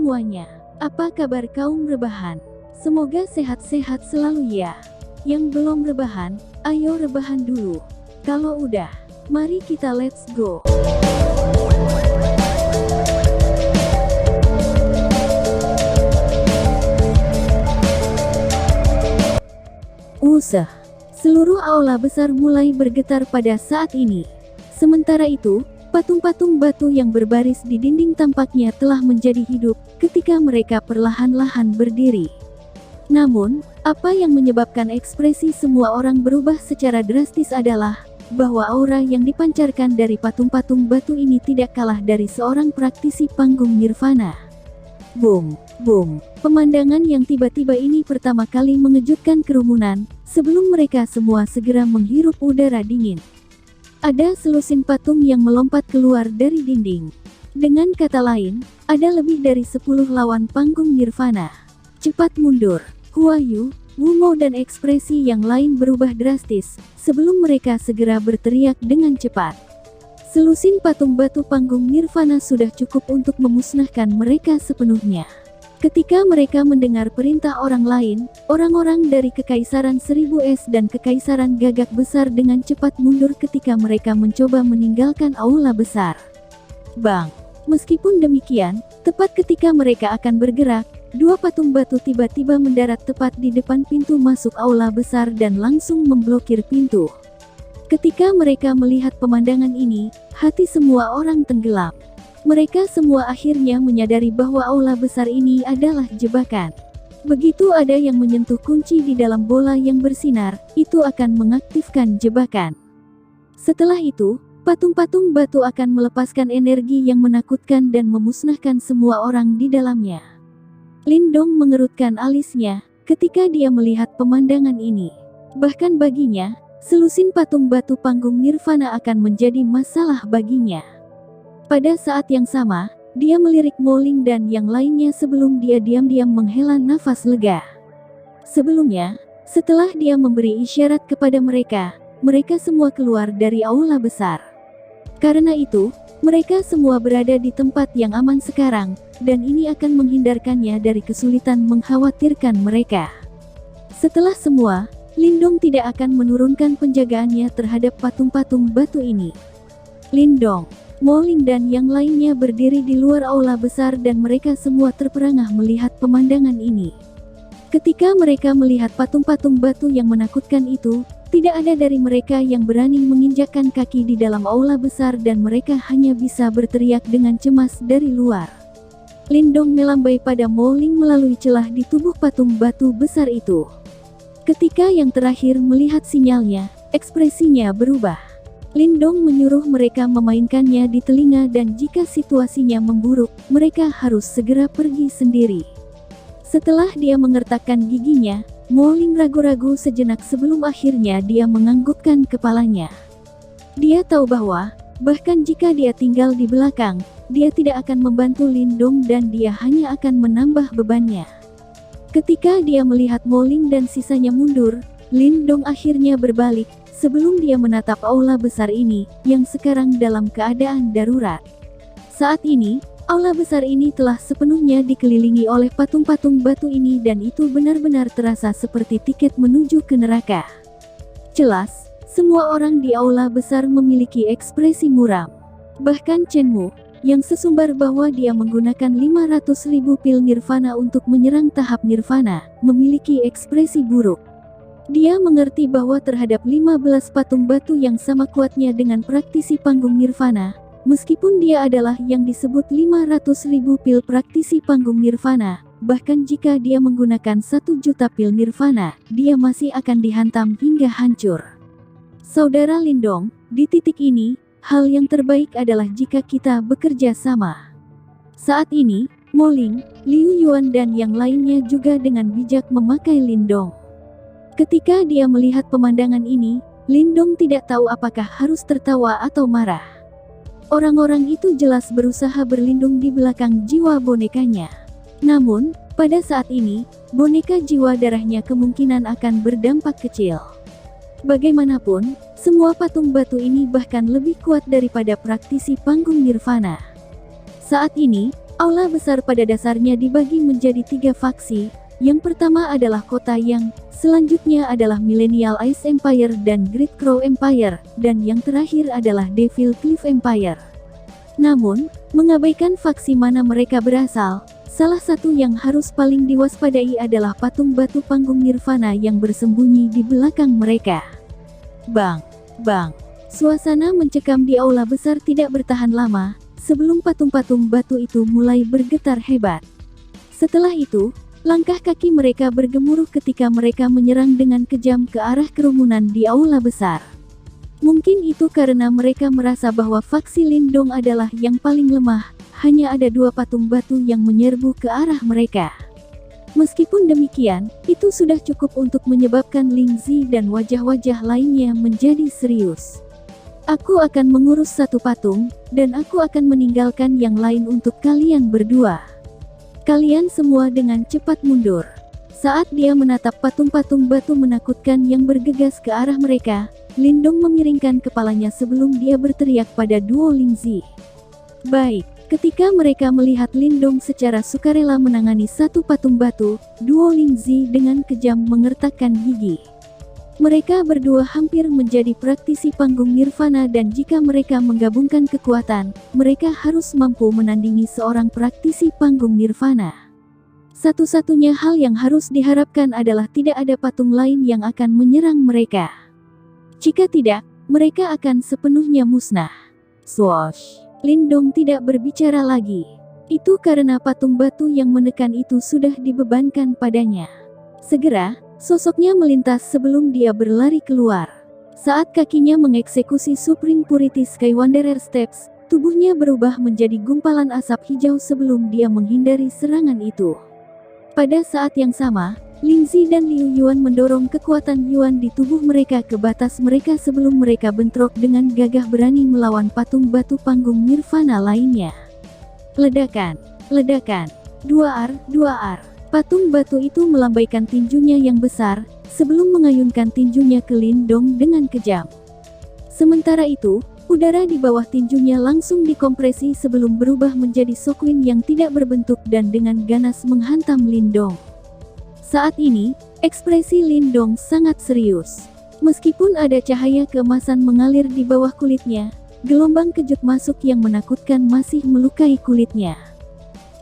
semuanya, apa kabar kaum rebahan? Semoga sehat-sehat selalu ya. Yang belum rebahan, ayo rebahan dulu. Kalau udah, mari kita let's go. Seluruh aula besar mulai bergetar pada saat ini. Sementara itu, patung-patung batu yang berbaris di dinding tampaknya telah menjadi hidup ketika mereka perlahan-lahan berdiri. Namun, apa yang menyebabkan ekspresi semua orang berubah secara drastis adalah bahwa aura yang dipancarkan dari patung-patung batu ini tidak kalah dari seorang praktisi panggung nirvana. Boom, boom. Pemandangan yang tiba-tiba ini pertama kali mengejutkan kerumunan, sebelum mereka semua segera menghirup udara dingin. Ada selusin patung yang melompat keluar dari dinding. Dengan kata lain, ada lebih dari 10 lawan panggung nirvana. Cepat mundur. Huayu, Wumo dan ekspresi yang lain berubah drastis, sebelum mereka segera berteriak dengan cepat. Selusin patung batu panggung nirvana sudah cukup untuk memusnahkan mereka sepenuhnya. Ketika mereka mendengar perintah orang lain, orang-orang dari Kekaisaran 1000 S dan Kekaisaran Gagak Besar dengan cepat mundur ketika mereka mencoba meninggalkan aula besar. Bang! Meskipun demikian, tepat ketika mereka akan bergerak, dua patung batu tiba-tiba mendarat tepat di depan pintu masuk aula besar dan langsung memblokir pintu. Ketika mereka melihat pemandangan ini, hati semua orang tenggelam. Mereka semua akhirnya menyadari bahwa aula besar ini adalah jebakan. Begitu ada yang menyentuh kunci di dalam bola yang bersinar, itu akan mengaktifkan jebakan. Setelah itu, patung-patung batu akan melepaskan energi yang menakutkan dan memusnahkan semua orang di dalamnya. Lindong mengerutkan alisnya ketika dia melihat pemandangan ini. Bahkan baginya, selusin patung batu panggung nirvana akan menjadi masalah baginya. Pada saat yang sama, dia melirik Moling dan yang lainnya sebelum dia diam-diam menghela nafas lega. Sebelumnya, setelah dia memberi isyarat kepada mereka, mereka semua keluar dari aula besar. Karena itu, mereka semua berada di tempat yang aman sekarang, dan ini akan menghindarkannya dari kesulitan mengkhawatirkan mereka. Setelah semua, Lindong tidak akan menurunkan penjagaannya terhadap patung-patung batu ini. Lindong, Moling dan yang lainnya berdiri di luar aula besar dan mereka semua terperangah melihat pemandangan ini. Ketika mereka melihat patung-patung batu yang menakutkan itu, tidak ada dari mereka yang berani menginjakkan kaki di dalam aula besar dan mereka hanya bisa berteriak dengan cemas dari luar. Lindong melambai pada Moling melalui celah di tubuh patung batu besar itu. Ketika yang terakhir melihat sinyalnya, ekspresinya berubah. Lindong menyuruh mereka memainkannya di telinga dan jika situasinya memburuk, mereka harus segera pergi sendiri. Setelah dia mengertakkan giginya, Moling ragu-ragu sejenak sebelum akhirnya dia menganggukkan kepalanya. Dia tahu bahwa, bahkan jika dia tinggal di belakang, dia tidak akan membantu Lindong dan dia hanya akan menambah bebannya. Ketika dia melihat Moling dan sisanya mundur, Lindong akhirnya berbalik, sebelum dia menatap aula besar ini, yang sekarang dalam keadaan darurat. Saat ini, aula besar ini telah sepenuhnya dikelilingi oleh patung-patung batu ini dan itu benar-benar terasa seperti tiket menuju ke neraka. Jelas, semua orang di aula besar memiliki ekspresi muram. Bahkan Chenmu, yang sesumbar bahwa dia menggunakan 500.000 pil nirvana untuk menyerang tahap nirvana, memiliki ekspresi buruk. Dia mengerti bahwa terhadap 15 patung batu yang sama kuatnya dengan praktisi panggung nirvana, meskipun dia adalah yang disebut 500.000 pil praktisi panggung nirvana, bahkan jika dia menggunakan 1 juta pil nirvana, dia masih akan dihantam hingga hancur. Saudara Lindong, di titik ini, hal yang terbaik adalah jika kita bekerja sama. Saat ini, Moling, Liu Yuan dan yang lainnya juga dengan bijak memakai Lindong. Ketika dia melihat pemandangan ini, Lindong tidak tahu apakah harus tertawa atau marah. Orang-orang itu jelas berusaha berlindung di belakang jiwa bonekanya. Namun, pada saat ini, boneka jiwa darahnya kemungkinan akan berdampak kecil. Bagaimanapun, semua patung batu ini bahkan lebih kuat daripada praktisi panggung nirvana. Saat ini, Aula besar pada dasarnya dibagi menjadi 3 faksi. Yang pertama adalah Kota Yang, selanjutnya adalah Millennial Ice Empire dan Great Crow Empire, dan yang terakhir adalah Devil Cliff Empire. Namun, mengabaikan faksi mana mereka berasal, salah satu yang harus paling diwaspadai adalah patung batu panggung Nirvana yang bersembunyi di belakang mereka. Bang! Bang! Suasana mencekam di aula besar tidak bertahan lama, sebelum patung-patung batu itu mulai bergetar hebat. Setelah itu, langkah kaki mereka bergemuruh ketika mereka menyerang dengan kejam ke arah kerumunan di aula besar. Mungkin itu karena mereka merasa bahwa faksi Lindong adalah yang paling lemah, hanya ada 2 patung batu yang menyerbu ke arah mereka. Meskipun demikian, itu sudah cukup untuk menyebabkan Ling Zi dan wajah-wajah lainnya menjadi serius. Aku akan mengurus 1 patung, dan aku akan meninggalkan yang lain untuk kalian berdua. Kalian semua dengan cepat mundur. Saat dia menatap patung-patung batu menakutkan yang bergegas ke arah mereka, Lindong memiringkan kepalanya sebelum dia berteriak pada duo Ling Zi. Baik, ketika mereka melihat Lindong secara sukarela menangani 1 patung batu, duo Ling Zi dengan kejam mengertakkan gigi. Mereka berdua hampir menjadi praktisi panggung Nirvana dan jika mereka menggabungkan kekuatan, mereka harus mampu menandingi seorang praktisi panggung Nirvana. Satu-satunya hal yang harus diharapkan adalah tidak ada patung lain yang akan menyerang mereka. Jika tidak, mereka akan sepenuhnya musnah. Swoosh! Lindong tidak berbicara lagi. Itu karena patung batu yang menekan itu sudah dibebankan padanya. Segera, sosoknya melintas sebelum dia berlari keluar. Saat kakinya mengeksekusi Supreme Purity Skywanderer Steps, tubuhnya berubah menjadi gumpalan asap hijau sebelum dia menghindari serangan itu. Pada saat yang sama, Ling Zi dan Liu Yuan mendorong kekuatan Yuan di tubuh mereka ke batas mereka sebelum mereka bentrok dengan gagah berani melawan patung batu panggung Nirvana lainnya. Ledakan! Ledakan! 2R. Patung batu itu melambaikan tinjunya yang besar, sebelum mengayunkan tinjunya ke Lindong dengan kejam. Sementara itu, udara di bawah tinjunya langsung dikompresi sebelum berubah menjadi shockwave yang tidak berbentuk dan dengan ganas menghantam Lindong. Saat ini, ekspresi Lindong sangat serius. Meskipun ada cahaya keemasan mengalir di bawah kulitnya, gelombang kejut masuk yang menakutkan masih melukai kulitnya.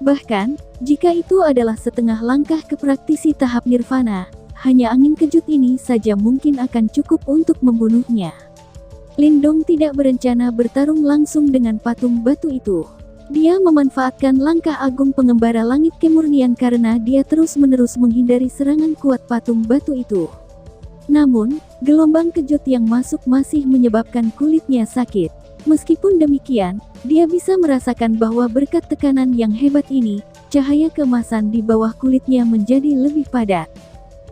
Bahkan, jika itu adalah setengah langkah ke praktisi tahap Nirvana, hanya angin kejut ini saja mungkin akan cukup untuk membunuhnya. Lindong tidak berencana bertarung langsung dengan patung batu itu. Dia memanfaatkan langkah agung pengembara langit kemurnian karena dia terus-menerus menghindari serangan kuat patung batu itu. Namun, gelombang kejut yang masuk masih menyebabkan kulitnya sakit. Meskipun demikian, dia bisa merasakan bahwa berkat tekanan yang hebat ini, cahaya keemasan di bawah kulitnya menjadi lebih padat.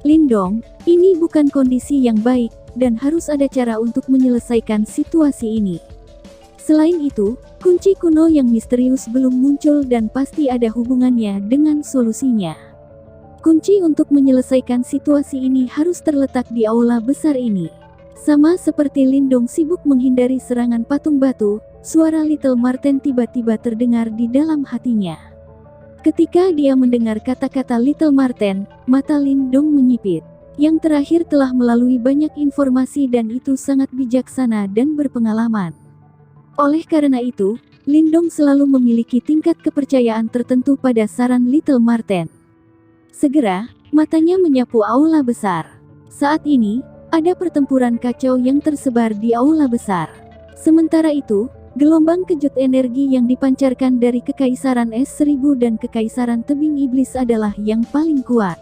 Lindong, ini bukan kondisi yang baik, dan harus ada cara untuk menyelesaikan situasi ini. Selain itu, kunci kuno yang misterius belum muncul dan pasti ada hubungannya dengan solusinya. Kunci untuk menyelesaikan situasi ini harus terletak di aula besar ini. Sama seperti Lindong sibuk menghindari serangan patung batu, suara Little Marten tiba-tiba terdengar di dalam hatinya. Ketika dia mendengar kata-kata Little Marten, mata Lindong menyipit. Yang terakhir telah melalui banyak informasi dan itu sangat bijaksana dan berpengalaman. Oleh karena itu, Lindong selalu memiliki tingkat kepercayaan tertentu pada saran Little Marten. Segera, matanya menyapu aula besar. Saat ini, ada pertempuran kacau yang tersebar di aula besar. Sementara itu, gelombang kejut energi yang dipancarkan dari Kekaisaran Es-1000 dan Kekaisaran Tebing Iblis adalah yang paling kuat.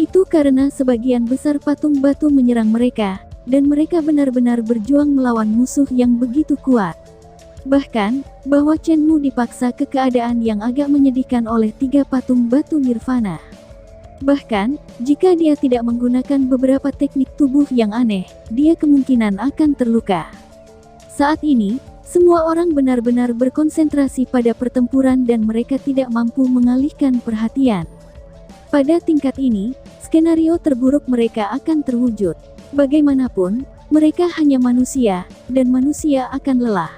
Itu karena sebagian besar patung batu menyerang mereka, dan mereka benar-benar berjuang melawan musuh yang begitu kuat. Bahkan, bahwa Chenmu dipaksa ke keadaan yang agak menyedihkan oleh 3 patung batu Nirvana. Bahkan, jika dia tidak menggunakan beberapa teknik tubuh yang aneh, dia kemungkinan akan terluka. Saat ini, semua orang benar-benar berkonsentrasi pada pertempuran dan mereka tidak mampu mengalihkan perhatian. Pada tingkat ini, skenario terburuk mereka akan terwujud. Bagaimanapun, mereka hanya manusia, dan manusia akan lelah.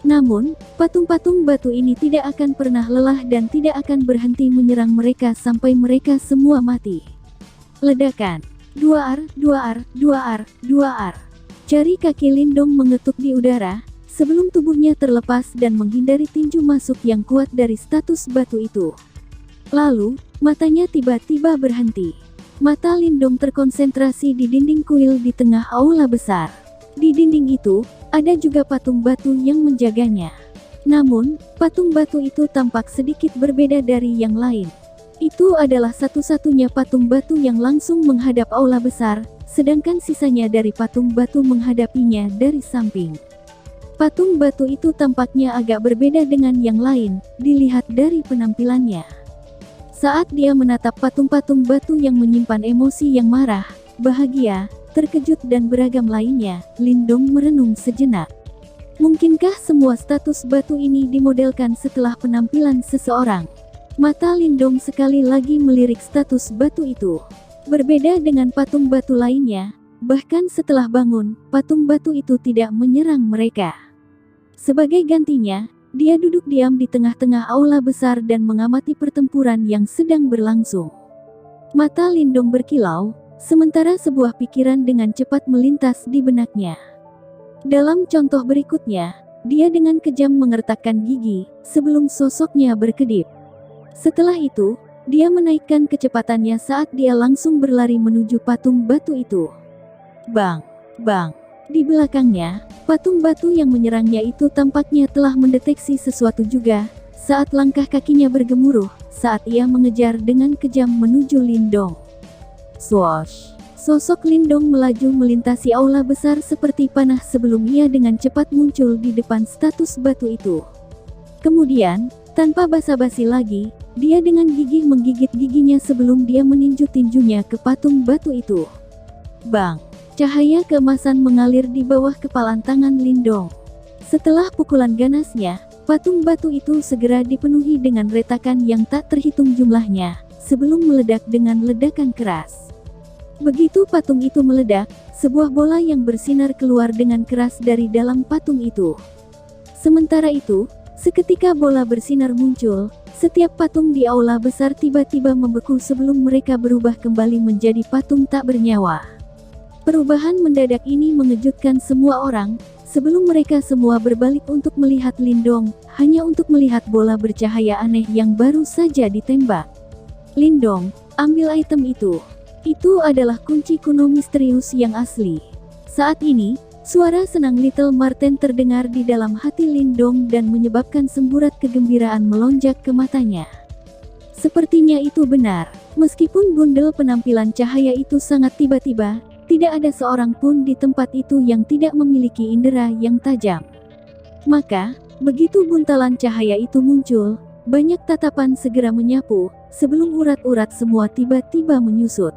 Namun, patung-patung batu ini tidak akan pernah lelah dan tidak akan berhenti menyerang mereka sampai mereka semua mati. Ledakan. Duar, duar, duar, duar. Jari kaki Lindong mengetuk di udara, sebelum tubuhnya terlepas dan menghindari tinju masuk yang kuat dari status batu itu. Lalu, matanya tiba-tiba berhenti. Mata Lindong terkonsentrasi di dinding kuil di tengah aula besar. Di dinding itu, ada juga patung batu yang menjaganya. Namun, patung batu itu tampak sedikit berbeda dari yang lain. Itu adalah satu-satunya patung batu yang langsung menghadap aula besar, sedangkan sisanya dari patung batu menghadapinya dari samping. Patung batu itu tampaknya agak berbeda dengan yang lain, dilihat dari penampilannya. Saat dia menatap patung-patung batu yang menyimpan emosi yang marah, bahagia, terkejut dan beragam lainnya, Lindong merenung sejenak. Mungkinkah semua status batu ini dimodelkan setelah penampilan seseorang? Mata Lindong sekali lagi melirik status batu itu. Berbeda dengan patung batu lainnya, bahkan setelah bangun, patung batu itu tidak menyerang mereka. Sebagai gantinya, dia duduk diam di tengah-tengah aula besar dan mengamati pertempuran yang sedang berlangsung. Mata Lindong berkilau, sementara sebuah pikiran dengan cepat melintas di benaknya. Dalam contoh berikutnya, dia dengan kejam mengertakkan gigi, sebelum sosoknya berkedip. Setelah itu, dia menaikkan kecepatannya saat dia langsung berlari menuju patung batu itu. Bang! Bang! Di belakangnya, patung batu yang menyerangnya itu tampaknya telah mendeteksi sesuatu juga, saat langkah kakinya bergemuruh, saat ia mengejar dengan kejam menuju Lindong. Swoosh! Sosok Lindong melaju melintasi aula besar seperti panah sebelum ia dengan cepat muncul di depan status batu itu. Kemudian, tanpa basa-basi lagi, dia dengan gigih menggigit giginya sebelum dia meninju tinjunya ke patung batu itu. Bang! Cahaya keemasan mengalir di bawah kepalan tangan Lindong. Setelah pukulan ganasnya, patung batu itu segera dipenuhi dengan retakan yang tak terhitung jumlahnya, sebelum meledak dengan ledakan keras. Begitu patung itu meledak, sebuah bola yang bersinar keluar dengan keras dari dalam patung itu. Sementara itu, seketika bola bersinar muncul, setiap patung di aula besar tiba-tiba membeku sebelum mereka berubah kembali menjadi patung tak bernyawa. Perubahan mendadak ini mengejutkan semua orang, sebelum mereka semua berbalik untuk melihat Lindong, hanya untuk melihat bola bercahaya aneh yang baru saja ditembak. Lindong, ambil item itu. Itu adalah kunci kuno misterius yang asli. Saat ini, suara senang Little Marten terdengar di dalam hati Lindong dan menyebabkan semburat kegembiraan melonjak ke matanya. Sepertinya itu benar. Meskipun bundel penampilan cahaya itu sangat tiba-tiba, tidak ada seorang pun di tempat itu yang tidak memiliki indera yang tajam. Maka, begitu buntalan cahaya itu muncul, banyak tatapan segera menyapu, sebelum urat-urat semua tiba-tiba menyusut.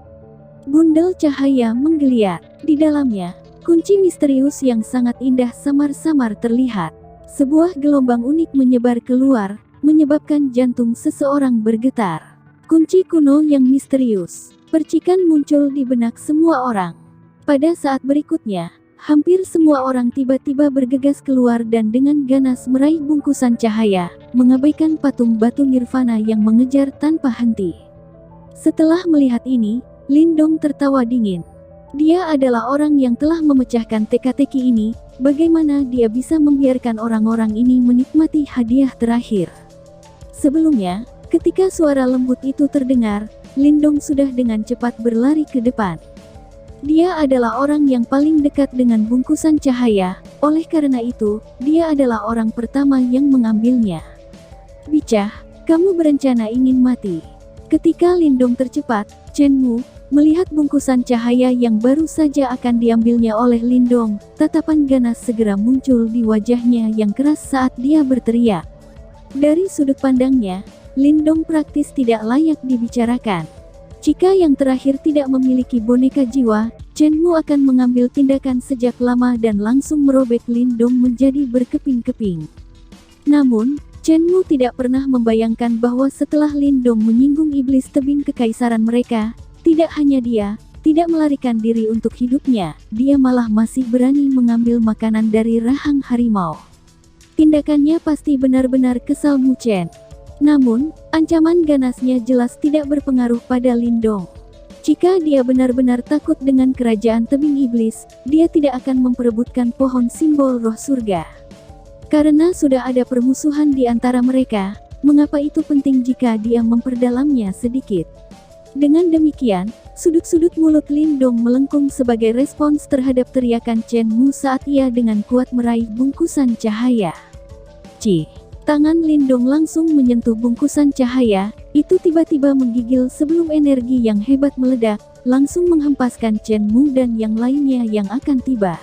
Bundel cahaya menggeliat. Di dalamnya, kunci misterius yang sangat indah samar-samar terlihat. Sebuah gelombang unik menyebar keluar, menyebabkan jantung seseorang bergetar. Kunci kuno yang misterius. Percikan muncul di benak semua orang. Pada saat berikutnya, hampir semua orang tiba-tiba bergegas keluar dan dengan ganas meraih bungkusan cahaya, mengabaikan patung batu nirvana yang mengejar tanpa henti. Setelah melihat ini, Lindong tertawa dingin. Dia adalah orang yang telah memecahkan teka-teki ini, bagaimana dia bisa membiarkan orang-orang ini menikmati hadiah terakhir. Sebelumnya, ketika suara lembut itu terdengar, Lindong sudah dengan cepat berlari ke depan. Dia adalah orang yang paling dekat dengan bungkusan cahaya, oleh karena itu, dia adalah orang pertama yang mengambilnya. Bicah, kamu berencana ingin mati. Ketika Lindong tercepat, Chen Mu, melihat bungkusan cahaya yang baru saja akan diambilnya oleh Lindong, tatapan ganas segera muncul di wajahnya yang keras saat dia berteriak. Dari sudut pandangnya, Lindong praktis tidak layak dibicarakan. Jika yang terakhir tidak memiliki boneka jiwa, Chen Mu akan mengambil tindakan sejak lama dan langsung merobek Lindong menjadi berkeping-keping. Namun, Chen Mu tidak pernah membayangkan bahwa setelah Lindong menyinggung iblis tebing kekaisaran mereka, tidak hanya dia, tidak melarikan diri untuk hidupnya, dia malah masih berani mengambil makanan dari rahang harimau. Tindakannya pasti benar-benar kesal Mu Chen. Namun, ancaman ganasnya jelas tidak berpengaruh pada Lindong. Jika dia benar-benar takut dengan kerajaan tebing iblis, dia tidak akan memperebutkan pohon simbol roh surga. Karena sudah ada permusuhan di antara mereka, mengapa itu penting jika dia memperdalamnya sedikit? Dengan demikian, sudut-sudut mulut Lindong melengkung sebagai respons terhadap teriakan Chen Mu saat ia dengan kuat meraih bungkusan cahaya. Tangan Lindong langsung menyentuh bungkusan cahaya, itu tiba-tiba menggigil sebelum energi yang hebat meledak, langsung menghempaskan Chen Mu dan yang lainnya yang akan tiba.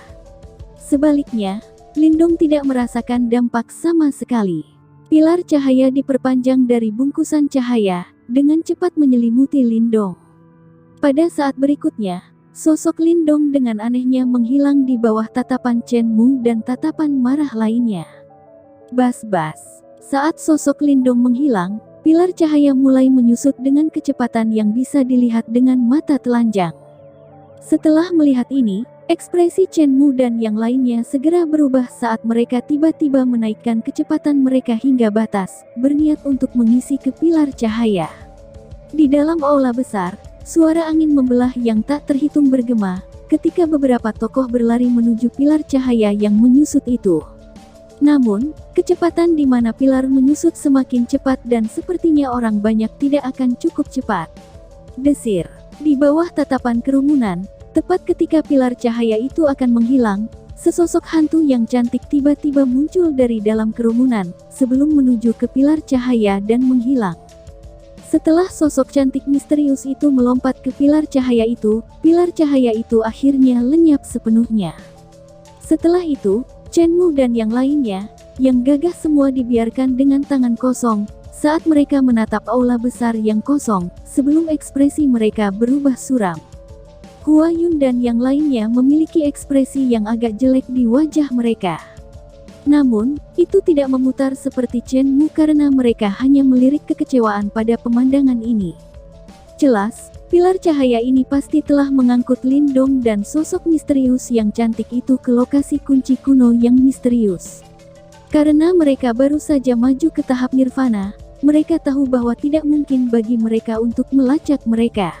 Sebaliknya, Lindong tidak merasakan dampak sama sekali. Pilar cahaya diperpanjang dari bungkusan cahaya, dengan cepat menyelimuti Lindong. Pada saat berikutnya, sosok Lindong dengan anehnya menghilang di bawah tatapan Chen Mu dan tatapan marah lainnya. Bas-bas. Saat sosok Lindong menghilang, pilar cahaya mulai menyusut dengan kecepatan yang bisa dilihat dengan mata telanjang. Setelah melihat ini, ekspresi Chen Mu dan yang lainnya segera berubah saat mereka tiba-tiba menaikkan kecepatan mereka hingga batas, berniat untuk mengisi ke pilar cahaya. Di dalam aula besar, suara angin membelah yang tak terhitung bergema, ketika beberapa tokoh berlari menuju pilar cahaya yang menyusut itu. Namun, kecepatan di mana pilar menyusut semakin cepat dan sepertinya orang banyak tidak akan cukup cepat. Desir. Di bawah tatapan kerumunan, tepat ketika pilar cahaya itu akan menghilang, sesosok hantu yang cantik tiba-tiba muncul dari dalam kerumunan, sebelum menuju ke pilar cahaya dan menghilang. Setelah sosok cantik misterius itu melompat ke pilar cahaya itu akhirnya lenyap sepenuhnya. Setelah itu, Chen Mu dan yang lainnya, yang gagah semua dibiarkan dengan tangan kosong, saat mereka menatap aula besar yang kosong, sebelum ekspresi mereka berubah suram. Hua Yun dan yang lainnya memiliki ekspresi yang agak jelek di wajah mereka. Namun, itu tidak memutar seperti Chen Mu karena mereka hanya melirik kekecewaan pada pemandangan ini. Jelas, pilar cahaya ini pasti telah mengangkut Lindong dan sosok misterius yang cantik itu ke lokasi kunci kuno yang misterius. Karena mereka baru saja maju ke tahap nirvana, mereka tahu bahwa tidak mungkin bagi mereka untuk melacak mereka.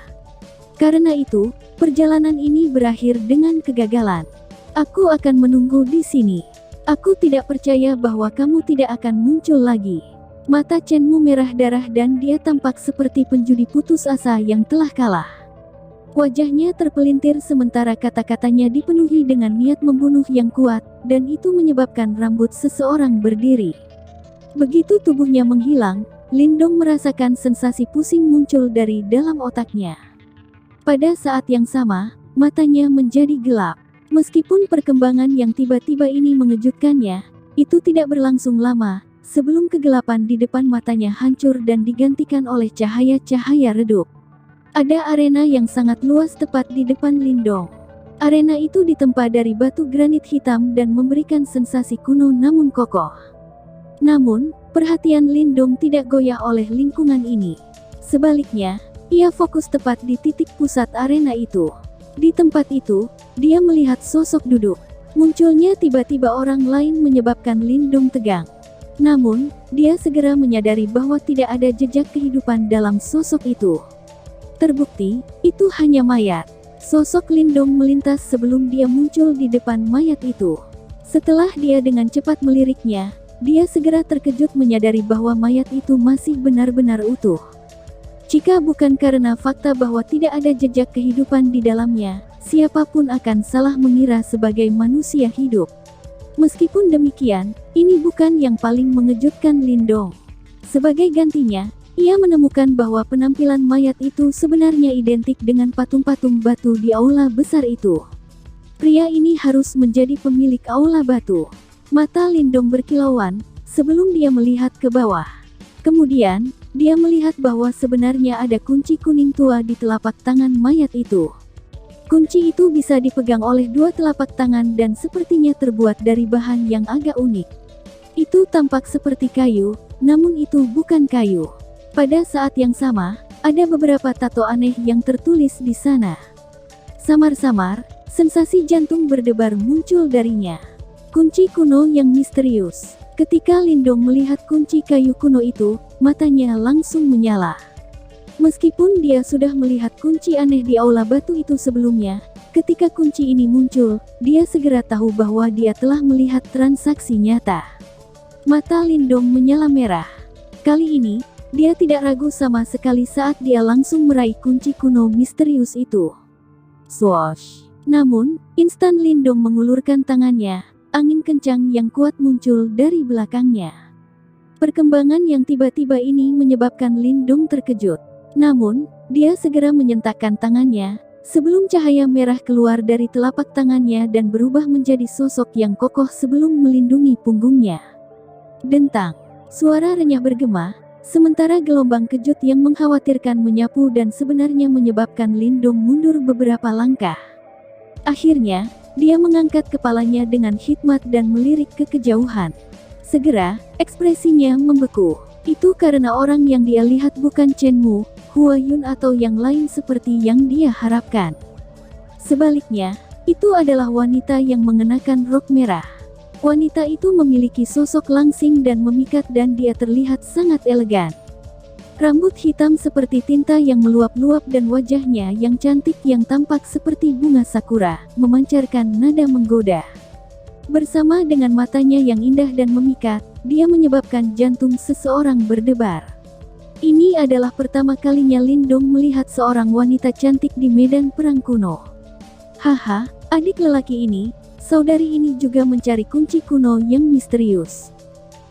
Karena itu, perjalanan ini berakhir dengan kegagalan. Aku akan menunggu di sini. Aku tidak percaya bahwa kamu tidak akan muncul lagi. Mata Chen Mu merah darah dan dia tampak seperti penjudi putus asa yang telah kalah. Wajahnya terpelintir sementara kata-katanya dipenuhi dengan niat membunuh yang kuat, dan itu menyebabkan rambut seseorang berdiri. Begitu tubuhnya menghilang, Lindong merasakan sensasi pusing muncul dari dalam otaknya. Pada saat yang sama, matanya menjadi gelap. Meskipun perkembangan yang tiba-tiba ini mengejutkannya, itu tidak berlangsung lama. Sebelum kegelapan di depan matanya hancur dan digantikan oleh cahaya-cahaya redup. Ada arena yang sangat luas tepat di depan Lindong. Arena itu ditempa dari batu granit hitam dan memberikan sensasi kuno namun kokoh. Namun, perhatian Lindong tidak goyah oleh lingkungan ini. Sebaliknya, ia fokus tepat di titik pusat arena itu. Di tempat itu, dia melihat sosok duduk. Munculnya tiba-tiba orang lain menyebabkan Lindong tegang. Namun, dia segera menyadari bahwa tidak ada jejak kehidupan dalam sosok itu. Terbukti, itu hanya mayat. Sosok Lindong melintas sebelum dia muncul di depan mayat itu. Setelah dia dengan cepat meliriknya, dia segera terkejut menyadari bahwa mayat itu masih benar-benar utuh. Jika bukan karena fakta bahwa tidak ada jejak kehidupan di dalamnya, siapapun akan salah mengira sebagai manusia hidup. Meskipun demikian, ini bukan yang paling mengejutkan Lindong. Sebagai gantinya, ia menemukan bahwa penampilan mayat itu sebenarnya identik dengan patung-patung batu di aula besar itu. Pria ini harus menjadi pemilik aula batu. Mata Lindong berkilauan, sebelum dia melihat ke bawah. Kemudian, dia melihat bahwa sebenarnya ada kunci kuning tua di telapak tangan mayat itu. Kunci itu bisa dipegang oleh dua telapak tangan dan sepertinya terbuat dari bahan yang agak unik. Itu tampak seperti kayu, namun itu bukan kayu. Pada saat yang sama, ada beberapa tato aneh yang tertulis di sana. Samar-samar, sensasi jantung berdebar muncul darinya. Kunci kuno yang misterius. Ketika Lindong melihat kunci kayu kuno itu, matanya langsung menyala. Meskipun dia sudah melihat kunci aneh di aula batu itu sebelumnya, ketika kunci ini muncul, dia segera tahu bahwa dia telah melihat transaksi nyata. Mata Lindong menyala merah. Kali ini, dia tidak ragu sama sekali saat dia langsung meraih kunci kuno misterius itu. Swoosh! Namun, instan Lindong mengulurkan tangannya, angin kencang yang kuat muncul dari belakangnya. Perkembangan yang tiba-tiba ini menyebabkan Lindong terkejut. Namun, dia segera menyentakkan tangannya, sebelum cahaya merah keluar dari telapak tangannya dan berubah menjadi sosok yang kokoh sebelum melindungi punggungnya. Dentang! Suara renyah bergema, sementara gelombang kejut yang mengkhawatirkan menyapu dan sebenarnya menyebabkan Lindong mundur beberapa langkah. Akhirnya, dia mengangkat kepalanya dengan hikmat dan melirik ke kejauhan. Segera, ekspresinya membeku. Itu karena orang yang dia lihat bukan Chen Mu, Hua Yun atau yang lain seperti yang dia harapkan. Sebaliknya, itu adalah wanita yang mengenakan rok merah. Wanita itu memiliki sosok langsing dan memikat dan dia terlihat sangat elegan. Rambut hitam seperti tinta yang meluap-luap dan wajahnya yang cantik yang tampak seperti bunga sakura, memancarkan nada menggoda. Bersama dengan matanya yang indah dan memikat, dia menyebabkan jantung seseorang berdebar. Ini adalah pertama kalinya Lindong melihat seorang wanita cantik di medan perang kuno. Haha, adik lelaki ini, saudari ini juga mencari kunci kuno yang misterius.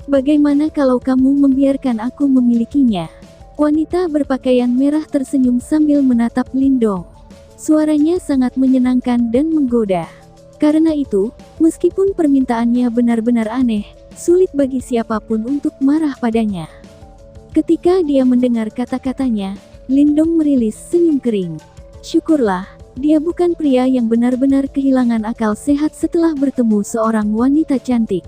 Bagaimana kalau kamu membiarkan aku memilikinya? Wanita berpakaian merah tersenyum sambil menatap Lindong. Suaranya sangat menyenangkan dan menggoda. Karena itu, meskipun permintaannya benar-benar aneh, sulit bagi siapapun untuk marah padanya. Ketika dia mendengar kata-katanya, Lindong merilis senyum kering. Syukurlah, dia bukan pria yang benar-benar kehilangan akal sehat setelah bertemu seorang wanita cantik.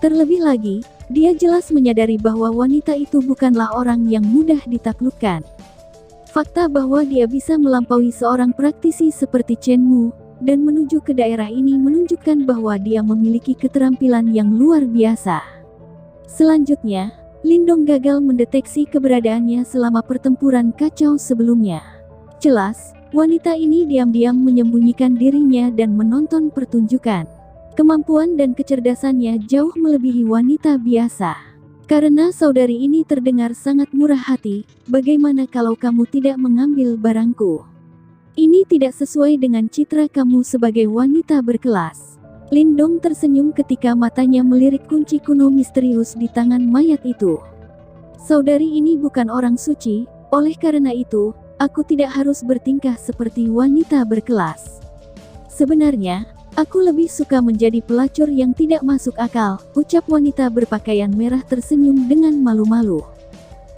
Terlebih lagi, dia jelas menyadari bahwa wanita itu bukanlah orang yang mudah ditaklukkan. Fakta bahwa dia bisa melampaui seorang praktisi seperti Chen Mu, dan menuju ke daerah ini menunjukkan bahwa dia memiliki keterampilan yang luar biasa. Selanjutnya, Lindong gagal mendeteksi keberadaannya selama pertempuran kacau sebelumnya. Jelas, wanita ini diam-diam menyembunyikan dirinya dan menonton pertunjukan. Kemampuan dan kecerdasannya jauh melebihi wanita biasa. Karena saudari ini terdengar sangat murah hati, bagaimana kalau kamu tidak mengambil barangku? Ini tidak sesuai dengan citra kamu sebagai wanita berkelas. Lindong tersenyum ketika matanya melirik kunci kuno misterius di tangan mayat itu. Saudari ini bukan orang suci, oleh karena itu, aku tidak harus bertingkah seperti wanita berkelas. Sebenarnya, aku lebih suka menjadi pelacur yang tidak masuk akal, ucap wanita berpakaian merah tersenyum dengan malu-malu.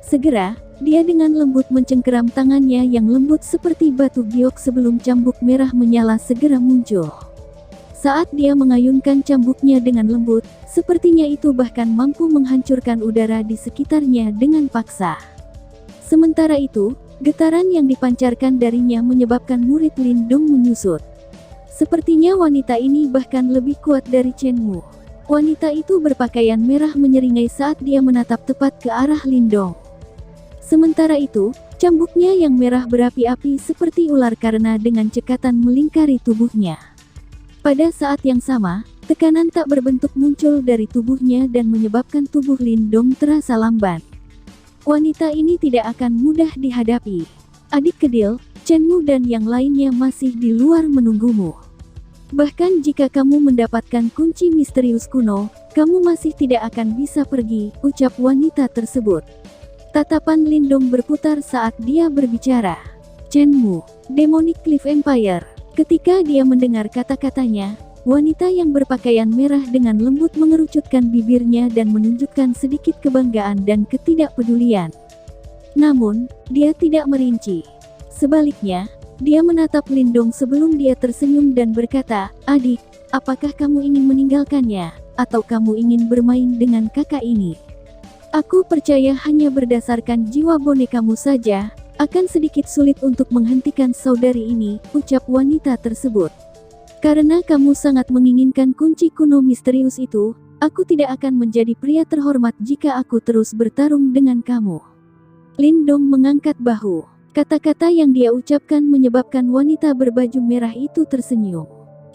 Segera, dia dengan lembut mencengkeram tangannya yang lembut seperti batu giok sebelum cambuk merah menyala segera muncul. Saat dia mengayunkan cambuknya dengan lembut, sepertinya itu bahkan mampu menghancurkan udara di sekitarnya dengan paksa. Sementara itu, getaran yang dipancarkan darinya menyebabkan murid Lindong menyusut. Sepertinya wanita ini bahkan lebih kuat dari Chen Mu. Wanita itu berpakaian merah menyeringai saat dia menatap tepat ke arah Lindong. Sementara itu, cambuknya yang merah berapi-api seperti ular karena dengan cekatan melingkari tubuhnya. Pada saat yang sama, tekanan tak berbentuk muncul dari tubuhnya dan menyebabkan tubuh Lindong terasa lamban. Wanita ini tidak akan mudah dihadapi. Adik kedil, Chen Mu dan yang lainnya masih di luar menunggumu. Bahkan jika kamu mendapatkan kunci misterius kuno, kamu masih tidak akan bisa pergi, ucap wanita tersebut. Tatapan Lindong berputar saat dia berbicara. Chen Mu, Demonic Cliff Empire. Ketika dia mendengar kata-katanya, wanita yang berpakaian merah dengan lembut mengerucutkan bibirnya dan menunjukkan sedikit kebanggaan dan ketidakpedulian. Namun, dia tidak merinci. Sebaliknya, dia menatap Lindong sebelum dia tersenyum dan berkata, "Adik, apakah kamu ingin meninggalkannya, atau kamu ingin bermain dengan kakak ini? Aku percaya hanya berdasarkan jiwa bonekamu saja, akan sedikit sulit untuk menghentikan saudari ini," ucap wanita tersebut. "Karena kamu sangat menginginkan kunci kuno misterius itu, Aku tidak akan menjadi pria terhormat jika aku terus bertarung dengan kamu. Lin Dong mengangkat bahu. Kata-kata yang dia ucapkan menyebabkan wanita berbaju merah itu tersenyum.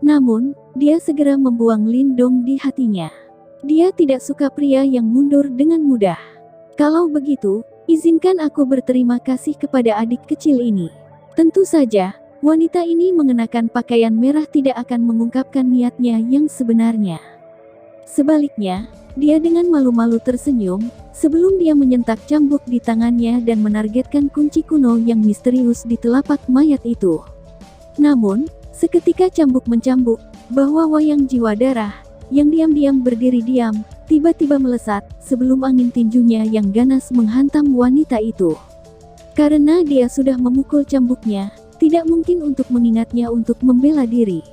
Namun, dia segera membuang Lin Dong di hatinya. Dia tidak suka pria yang mundur dengan mudah. Kalau begitu, izinkan aku berterima kasih kepada adik kecil ini. Tentu saja, wanita ini mengenakan pakaian merah tidak akan mengungkapkan niatnya yang sebenarnya. Sebaliknya, dia dengan malu-malu tersenyum, sebelum dia menyentak cambuk di tangannya dan menargetkan kunci kuno yang misterius di telapak mayat itu. Namun, seketika cambuk mencambuk, bahwa wayang jiwa darah, yang diam-diam berdiri diam, tiba-tiba melesat, sebelum angin tinjunya yang ganas menghantam wanita itu. Karena dia sudah memukul cambuknya, tidak mungkin untuk mengingatnya untuk membela diri.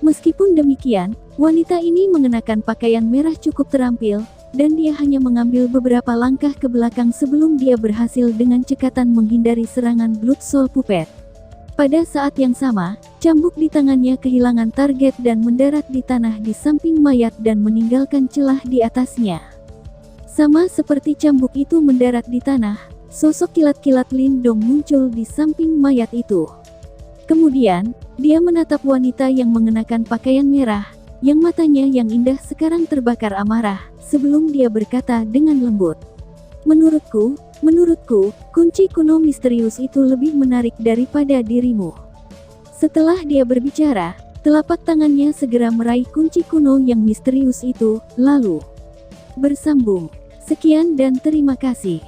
Meskipun demikian, wanita ini mengenakan pakaian merah cukup terampil, dan dia hanya mengambil beberapa langkah ke belakang sebelum dia berhasil dengan cekatan menghindari serangan Blood Soul Puppet. Pada saat yang sama, cambuk di tangannya kehilangan target dan mendarat di tanah di samping mayat dan meninggalkan celah di atasnya. Sama seperti cambuk itu mendarat di tanah, sosok kilat-kilat Lin Dong muncul di samping mayat itu. Kemudian, dia menatap wanita yang mengenakan pakaian merah, yang matanya yang indah sekarang terbakar amarah, sebelum dia berkata dengan lembut. Menurutku, kunci kuno misterius itu lebih menarik daripada dirimu. Setelah dia berbicara, telapak tangannya segera meraih kunci kuno yang misterius itu, lalu bersambung. Sekian dan terima kasih.